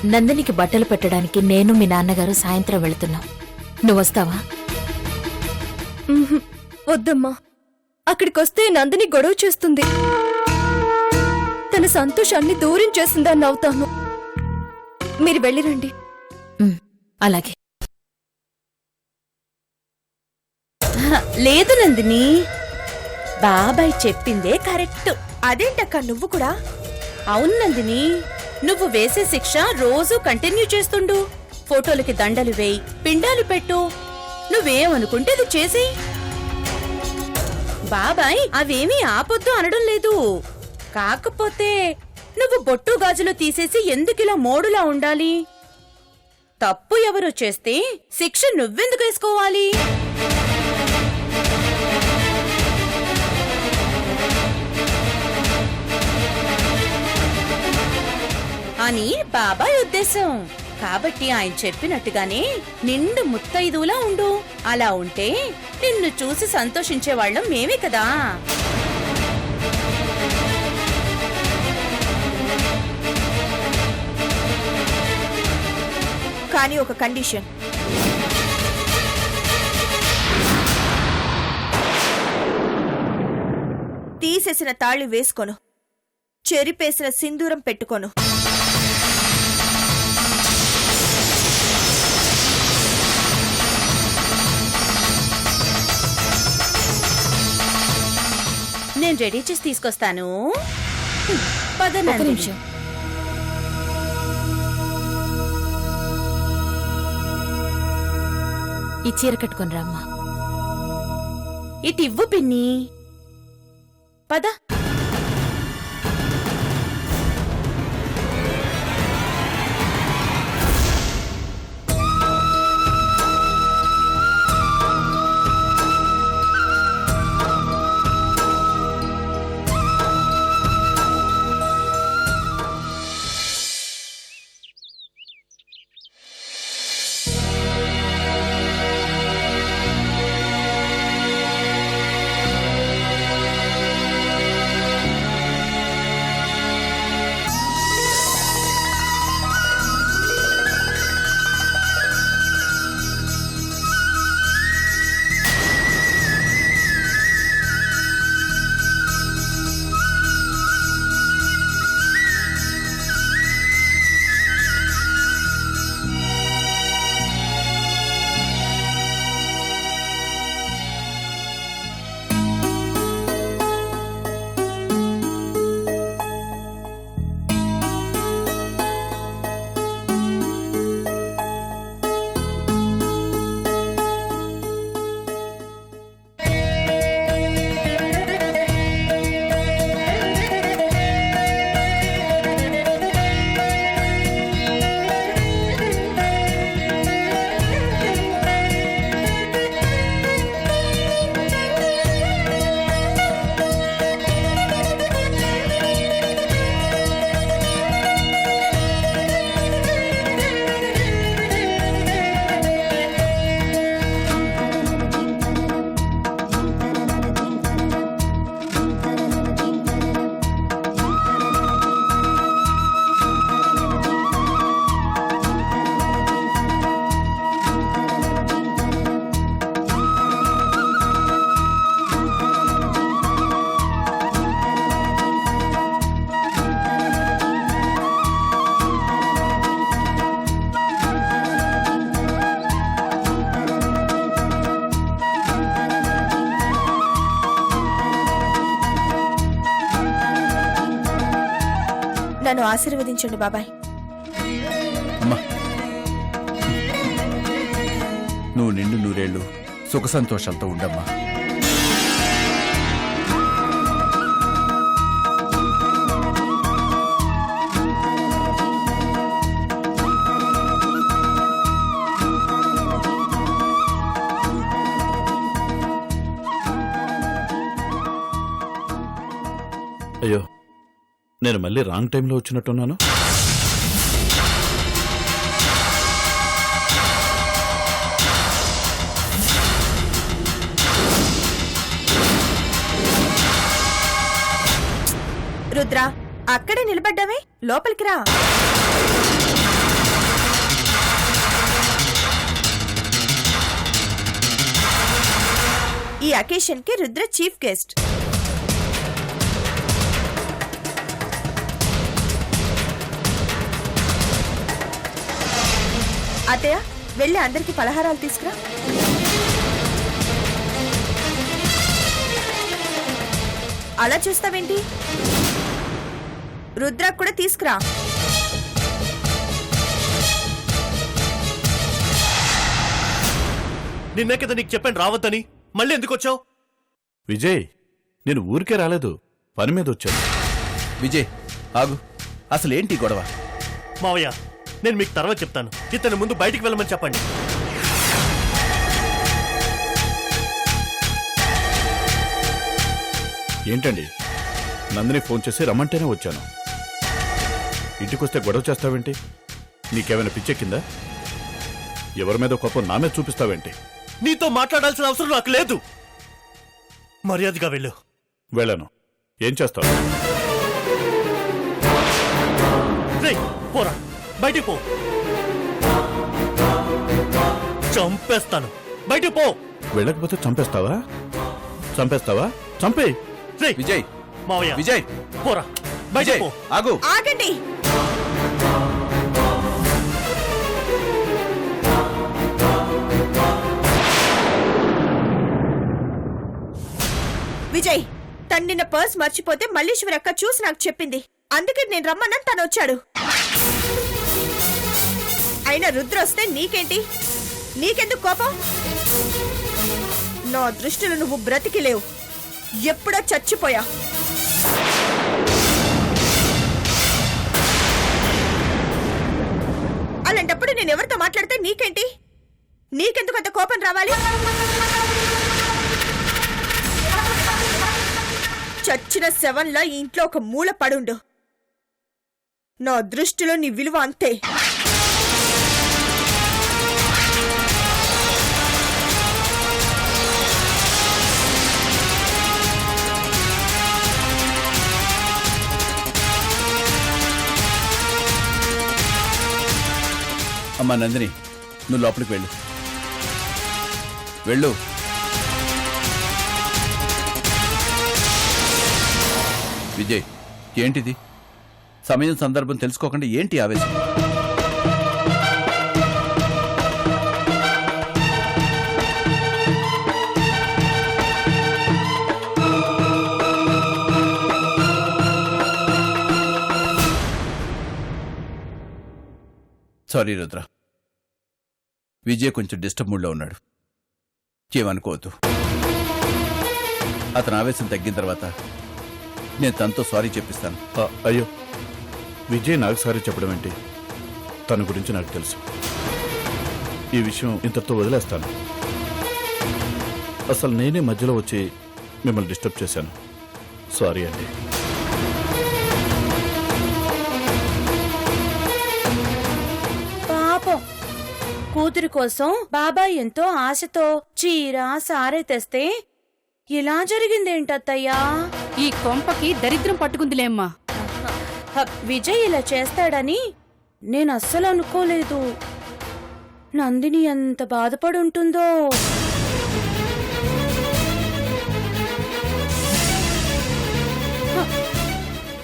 నందినికి బట్టలు పెట్టడానికి నేను మీ నాన్నగారు సాయంత్రం వెళుతున్నాం. నువ్వొస్తావా? వద్దమ్మా, అక్కడికొస్తే నందిని గొడవ చేస్తుంది. తన సంతోషాన్ని దూరం చేసిందని అవుతాను. మీరు వెళ్ళిరండి. అలాగే. లేదు నందిని, బాబాయ్ చెప్పిందే కరెక్ట్. అదేంటక్క నువ్వు కూడా? అవును నందిని, నువ్వు వేసే శిక్ష రోజూ కంటిన్యూ చేస్తుండు. ఫోటోలకి దండలు వేయి, పిండాలు పెట్టు, నువ్వేమనుకుంటే అది చేసి. బాబాయ్ అవేమీ ఆపొద్దు అనడం లేదు. కాకపోతే నువ్వు బొట్టు గాజులు తీసేసి ఎందుకిలా మోడులా ఉండాలి? తప్పు ఎవరో చేస్తే శిక్ష నువ్వెందుకు వేసుకోవాలి? అని బాబాయ్ ఉద్దేశం. కాబట్టి ఆయన చెప్పినట్టుగానే నిండు ముత్తైదులా ఉండు. అలా ఉంటే నిన్ను చూసి సంతోషించేవాళ్ళం మేమే కదా. కానీ ఒక కండిషన్. తీసేసిన తాళి వేసుకోను, చెరిపేసిన సింధూరం పెట్టుకోను. నేను రెడీ చేసి తీసుకొస్తాను. పద ఒక నందిని. నిమిషం. ఈ చీర కట్టుకొని రామ్మా. ఇటివ్వు పిన్ని. పద. నన్ను ఆశీర్వదించండి బాబాయ్. అమ్మా, నువ్వు నిండు నూరేళ్లు సుఖ సంతోషాలతో ఉండమ్మా. అయ్యో, నేను మళ్ళీ రాంగ్ టైంలో వచ్చినట్టున్నాను. రుద్ర, అక్కడే నిలబడ్డావే, లోపలికి రా. అకేషన్ కి రుద్ర చీఫ్ గెస్ట్. అత్తయ్య, వెళ్ళి అందరికి పలహారాలు తీసుకురా. అలా చూస్తావేంటి? రుద్రకు కూడా తీసుకురా. నిన్నే కదా నీకు చెప్పాను రావద్దని, మళ్ళీ ఎందుకు వచ్చావు? విజయ్, నేను ఊరికే రాలేదు, పని మీద వచ్చాను. విజయ్ ఆగు, అసలేంటి గొడవ? మావయ్య, నేను మీకు తర్వాత చెప్తాను. ఇతని ముందు బయటికి వెళ్ళమని చెప్పండి. ఏంటండి, నందిని ఫోన్ చేసి రమ్మంటేనే వచ్చాను. ఇంటికొస్తే గొడవ చేస్తావేంటి? నీకేమైనా పిచ్చెక్కిందా? ఎవరి మీద కోపం నా మీద చూపిస్తావేంటి? నీతో మాట్లాడాల్సిన అవసరం నాకు లేదు. మర్యాదగా వెళ్ళు. వెళ్ళను. ఏం చేస్తావు? రేయ్, పోరా, బయటికి పో. చంపేస్తాను, బయటికి పో. వెళ్ళకపోతే చంపేస్తావా? చంపేస్తావా? చంపే. రేయ్, విజయ్, మావయ్య, విజయ్, పోరా, బయటికి విజయ్ పో. ఆగు. ఆగండి. విజయ్, తన్నిన పర్స్ మర్చిపోతే మల్లీశ్వరి అక్క చూసి నాకు చెప్పింది. అందుకే నేను రమ్మన్నాను, తను వచ్చాడు. అయినా రుద్ర వస్తే నీకేంటి? నీకెందుకు కోపం? నా దృష్టిలో నువ్వు బ్రతికి లేవు, ఎప్పుడో చచ్చిపోయా. అలాంటప్పుడు నేను ఎవరితో మాట్లాడితే నీకేంటి? నీకెందుకు అంత కోపం రావాలి? చచ్చిన శవంలా ఈ ఇంట్లో ఒక మూల పడుండు. నా దృష్టిలో నీ విలువ అంతే. అమ్మా నందిని, నువ్వు లోపలికి వెళ్ళు. వెళ్ళు. విజయ్, ఏంటిది? సమయం సందర్భం తెలుసుకోకుండా ఏంటి ఆవేశం? సారీ రుద్ర, విజయ్ కొంచెం డిస్టర్బ్ మూడ్లో ఉన్నాడు. ఏమనుకోవద్దు. అతని ఆవేశం తగ్గిన తర్వాత నేను తనతో సారీ చెప్పిస్తాను. అయ్యో, విజయ్ నాకు సారీ చెప్పడం ఏంటి? తన గురించి నాకు తెలుసు. ఈ విషయం ఇంతటితో వదిలేస్తాను. అసలు నేనే మధ్యలో వచ్చి మిమ్మల్ని డిస్టర్బ్ చేశాను. సారీ అండి. పాపం, కూతురి కోసం బాబాయ్ ఎంతో ఆశతో చీర సారే తెస్తే ఇలా జరిగిందేంటత్తయ్యా? ఈ కొంపకి దరిద్రం పట్టుకుందిలేమ్మా. విజయ్ ఇలా చేస్తాడని నేను అస్సలు అనుకోలేదు. నందిని ఎంత బాధపడుంటుందో.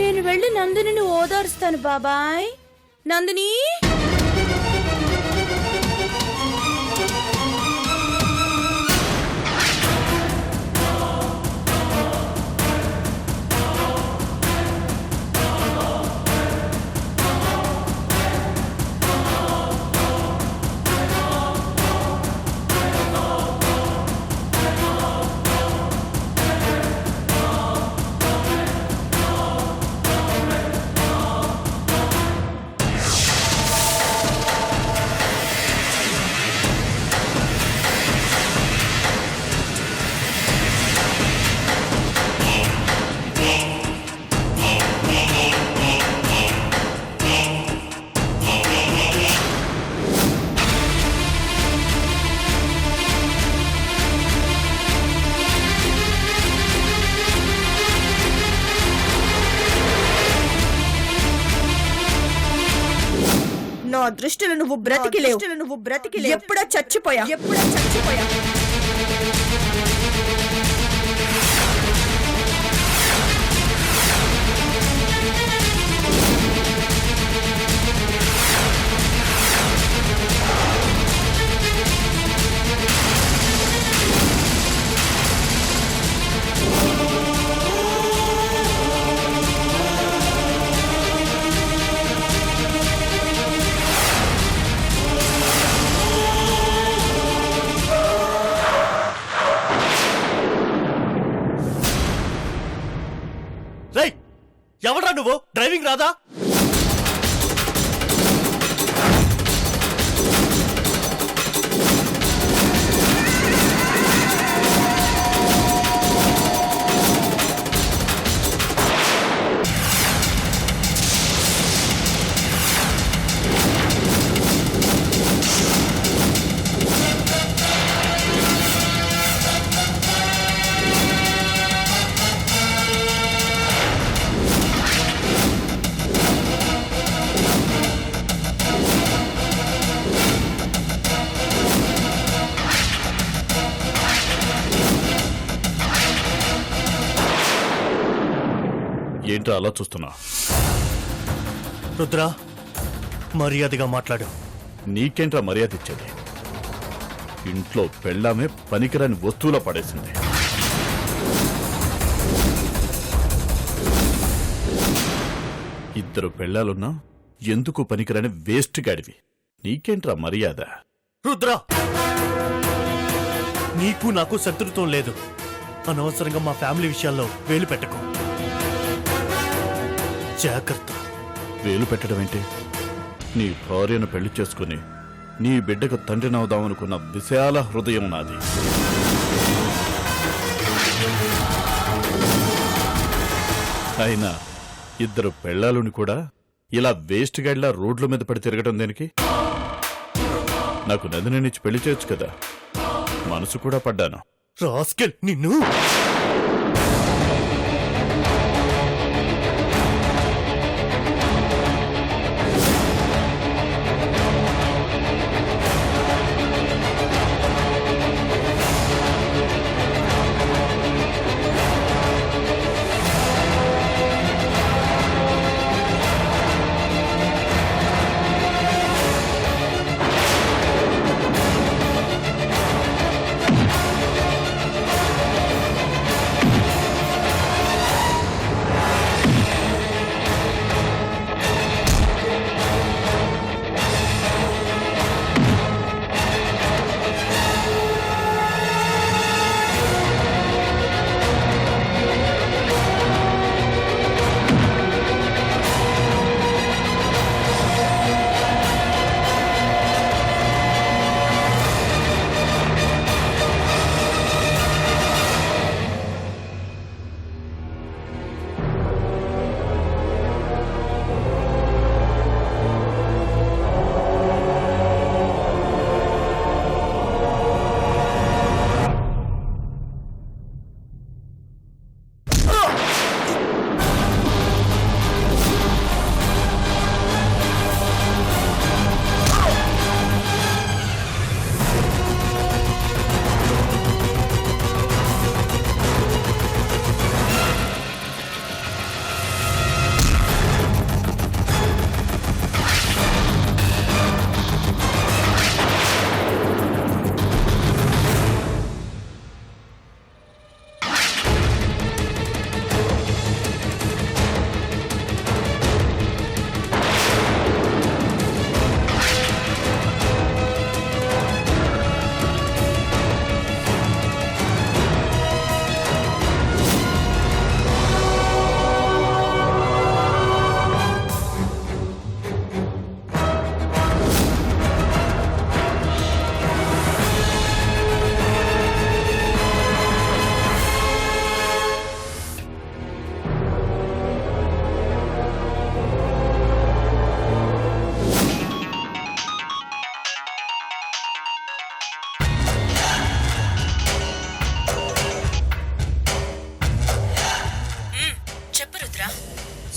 నేను వెళ్ళి నందినిని ఓదారుస్తాను బాబాయ్. నందిని, నా దృష్టిలో నువ్వు బ్రతికి లేవు, ఎప్పుడో చచ్చిపోయా. ఎవడ్రా నువ్వు? డ్రైవింగ్ రాదా? ఏంటో అలా చూస్తున్నా? రుద్ర, మర్యాదగా మాట్లాడు. నీకేంట్రా మర్యాద ఇచ్చేది? ఇంట్లో పెళ్ళామే పనికిరాని వస్తువులా పడేసింది. ఇద్దరు పెళ్ళాలున్నా ఎందుకు పనికిరాని వేస్ట్ గాడివి. నీకేంట్రా మర్యాద? రుద్ర, నీకు నాకు శత్రుత్వం లేదు. అనవసరంగా మా ఫ్యామిలీ విషయాల్లో వేలు పెట్టకు. జాగ్రత్త. వేలు పెట్టడం ఏంటి? నీ భార్యను పెళ్లి చేసుకుని నీ బిడ్డకు తండ్రినవుదామనుకున్న విశాల హృదయం నాది. అయినా ఇద్దరు పెళ్ళాలుని కూడా ఇలా వేస్ట్ గైడ్లా రోడ్ల మీద పడి తిరగడం దేనికి? నాకు నందినిచ్చి పెళ్లి చేయొచ్చు కదా. మనసు కూడా పడ్డాను. రాస్కెల్, నిన్ను!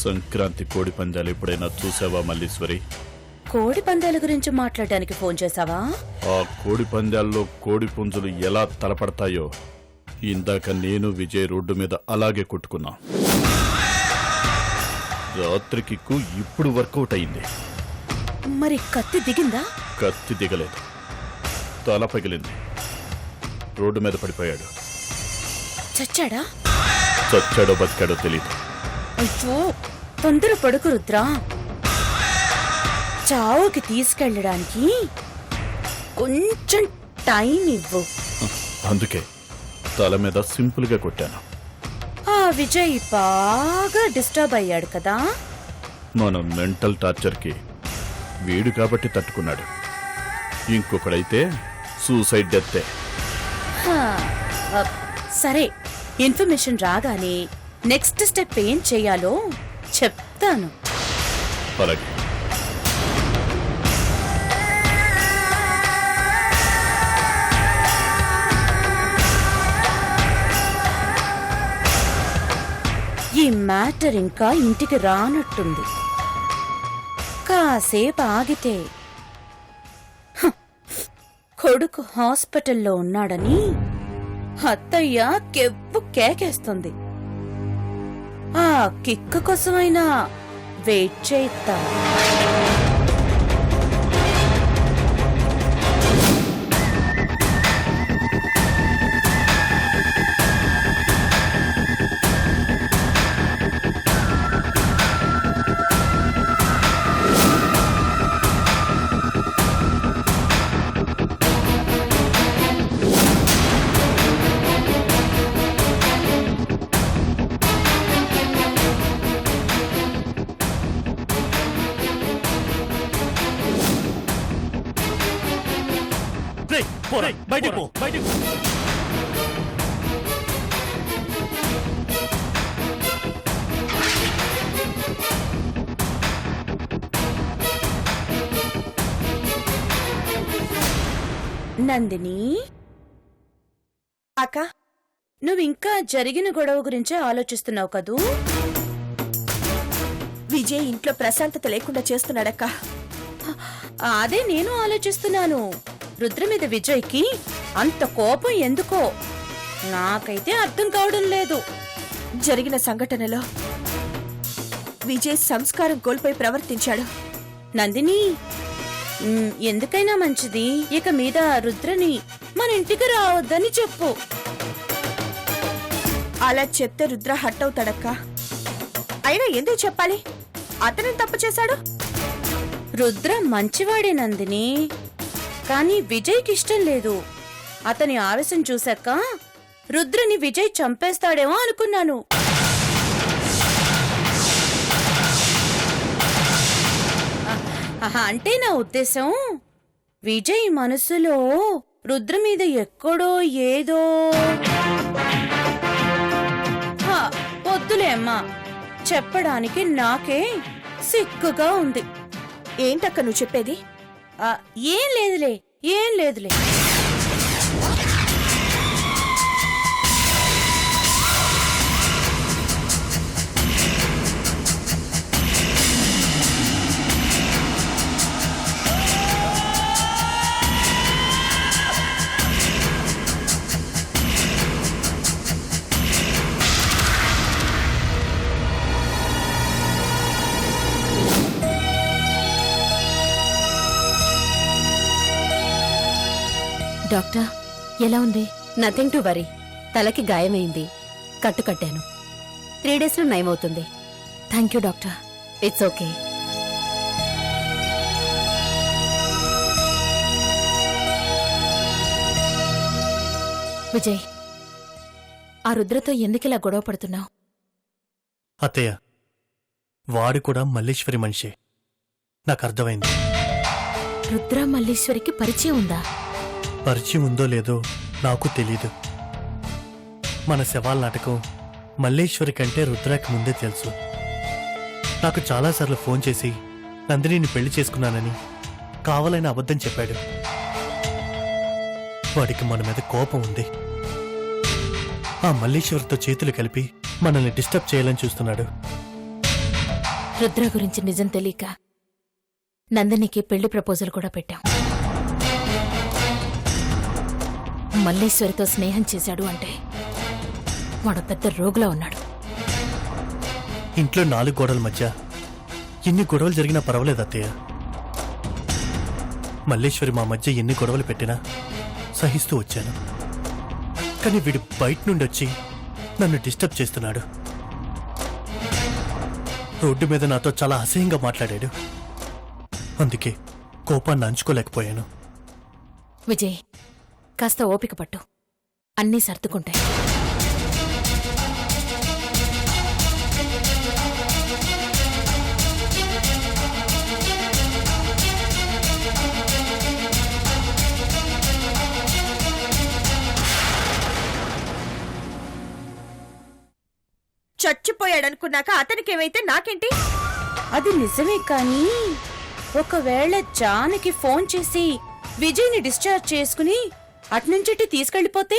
సంక్రాంతి కోడి పందాలు ఎప్పుడైనా చూసావా మల్లీశ్వరి? కోడి పందాల గురించి మాట్లాడడానికి ఫోన్ చేసావా? ఆ కోడి పందాల్లో కోడి పుంజులు ఎలా తలపడతాయో ఇందాక నేను విజయ్ రోడ్డు మీద అలాగే కొట్టుకున్నా. రాత్రికి ఇప్పుడు వర్కౌట్ అయింది. మరి కత్తి దిగిందా? కత్తి దిగలేదు, తల పగిలింది. రోడ్డు మీద పడిపోయాడు. చచ్చాడా? చచ్చాడో బతికాడో తెలీదు. అయ్యో, తొందర పడుకు రుద్రా. చావుకి తీసుకెళ్ళడానికి కొంచెం టైం ఇవ్వు. అందుకే తల మీద సింపుల్ గా కొట్టాను. ఆ విజయ్ బాగా డిస్టర్బ్ అయ్యాడు కదా. మన మెంటల్ టార్చర్కి వీడు కాబట్టి తట్టుకున్నాడు. ఇంకొకడైతే సూసైడ్ డెత్తే. హా, సరే, ఇన్ఫర్మేషన్ రాగానే నెక్స్ట్ స్టెప్ ఏం చెయ్యాలో చెప్తాను. అలాగే. ఈ మ్యాటర్ ఇంకా ఇంటికి రానట్టుంది. కాసేపు ఆగితే కొడుకు హాస్పిటల్లో ఉన్నాడని అత్తయ్య కెవ్వు కేకేస్తుంది. ఆ కిక్కు కోసమైనా వెయిట్ చేయిస్తా. రేయ్, పోరా, బయటికి పో, బయటికి పో. నందిని, అక్క, నువ్వింకా జరిగిన గొడవ గురించే ఆలోచిస్తున్నావు కదూ? విజయ్ ఇంట్లో ప్రశాంతత లేకుండా చేస్తున్నాడక్క. అదే నేను ఆలోచిస్తున్నాను. రుద్ర మీద విజయ్కి అంత కోపం ఎందుకో నాకైతే అర్థం కావడం లేదు. జరిగిన సంఘటనలో విజయ్ సంస్కారం కోల్పోయి ప్రవర్తించాడు. నందిని, ఎందుకైనా మంచిది ఇక మీద రుద్రని మన ఇంటికి రావద్దని చెప్పు. అలా చెప్తే రుద్ర హట్ అవుతాడక్క. అయినా ఎందుకు చెప్పాలి? అతను తప్పు చేశాడు. రుద్ర మంచివాడే నందిని, కానీ విజయ్కి ఇష్టం లేదు. అతని ఆవేశం చూశాక రుద్రని విజయ్ చంపేస్తాడేమో అనుకున్నాను. అంటే నా ఉద్దేశం, విజయ్ మనసులో రుద్ర మీద ఎక్కడో ఏదో. వద్దులే అమ్మా, చెప్పడానికి నాకే సిగ్గుగా ఉంది. ఏంటక్క నువ్వు చెప్పేది? ఏం లేదులే, ఏం లేదులే. డాక్టర్, ఎలా ఉంది? Nothing to worry. తలకి గాయమైంది, కట్టు కట్టాను. 3 days లో నయమవుతుంది. Thank you doctor. It's okay. Vijay, ఆ రుద్రతో ఎందుకిలా గొడవ పడుతున్నావు? అత్తయ్య, వాడు కూడా మల్లేశ్వరి మనిషే. నాకు అర్థమైంది. రుద్ర మల్లేశ్వరికి పరిచయం ఉందా? పరిచయం ఉందో లేదో నాకు తెలీదు. మన శవాల నాటకం మల్లేశ్వరి కంటే రుద్రాకి ముందే తెలుసు. నాకు చాలాసార్లు ఫోన్ చేసి నందినిని పెళ్లి చేసుకున్నానని కావాలని అబద్ధం చెప్పాడు. వాడికి మన మీద కోపం ఉంది. ఆ మల్లేశ్వరితో చేతులు కలిపి మనల్ని డిస్టర్బ్ చేయాలని చూస్తున్నాడు. రుద్ర గురించి నిజం తెలియక నందినికి పెళ్లి ప్రపోజల్ కూడా పెట్టాం. మల్లేశ్వరితో స్నేహం చేశాడు అంటే వాడు పెద్ద రోగులా ఉన్నాడు. ఇంట్లో 4 గోడల మధ్య ఎన్ని గొడవలు జరిగినా పర్వాలేదు అత్తయ్య. మల్లేశ్వరి మా మధ్య ఎన్ని గొడవలు పెట్టినా సహిస్తూ వచ్చాను. కానీ వీడు బయట నుండి వచ్చి నన్ను డిస్టర్బ్ చేస్తున్నాడు. రోడ్డు మీద నాతో చాలా అసహ్యంగా మాట్లాడాడు. అందుకే కోపాన్ని అంచుకోలేకపోయాను. విజయ్, కాస్త ఓపిక పట్టు, అన్నీ సర్దుకుంటాయి. చచ్చిపోయాడనుకున్నాక అతనికేమైతే నాకేంటి? అది నిజమే కానీ ఒకవేళ జానకి ఫోన్ చేసి విజయ్ని డిశ్చార్జ్ చేసుకుని అట్నుంచి తీసుకెళ్లిపోతే